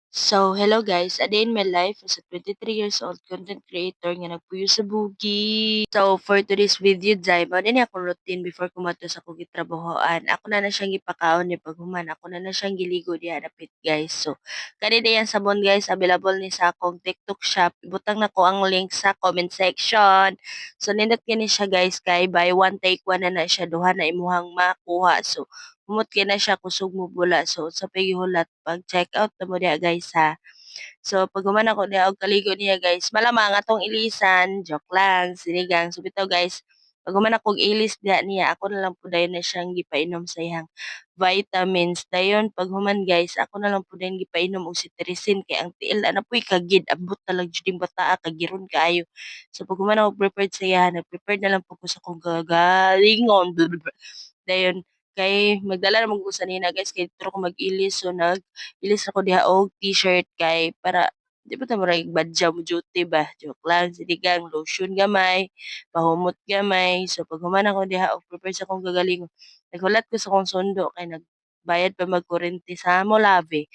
Hello guys, a day in my life as a 23 years old content creator nga nagpuyo sa bugi. For today's video, Jai, mo din ako routine before kumato sa kong gitrabahoan. Ako na siyang gipakaon ni paghuman. Ako na siyang giligo diha dapit guys. Kanina yan sabon guys, available ni sa akong TikTok shop. Ibutang na ko ang link sa comment section. Nindot kini siya guys kay buy one take one na siya duha na imuhang makuha. Humot kay na siya kusog mo bula. Sa paghihulat, pag check out na mo diha guys ha. Pag human ako diha og kaligo niya guys, malamang atong ilisan, joke lang, sinigang. Bitaw guys, pag human akong ilis diha niya, ako na lang po dayon na siyang gipainom sa iyang vitamins. Dayon pag human guys, ako na lang po dayon gipainom og cetirizine kay ang tiil ana po'y kagid abot na lang jud yung bataa kagiron kaayo. Pag human ako prepared sa iya, nag-prepare na lang po ko sa kong gagalingon. Dayon kay magdala naman ko sa nina guys kay dito ko mag-ilis nag-ilis ako diha og t-shirt kay para di ba ta murag badyaw mo duty ba joke lang sinigang lotion gamay pahumot gamay pag human ako diha og prepare sa akong gagalingon naghulat ko sa akong sundo kay nagbayad pa magkurente sa Molave.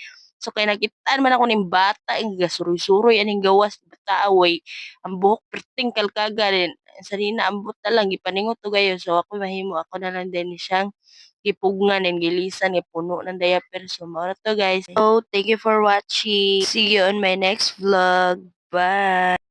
Kay nakita man ako ning bata ing gasuroy-suroy aning gawas bata away ang buhok perting kalkaga din sa nina ambot na lang gipaningot to gayo ako mahimo ako na lang din siyang gipugngan and gilisan ni puno ng diaper. Mao na to guys. Thank you for watching. See you on my next vlog. Bye.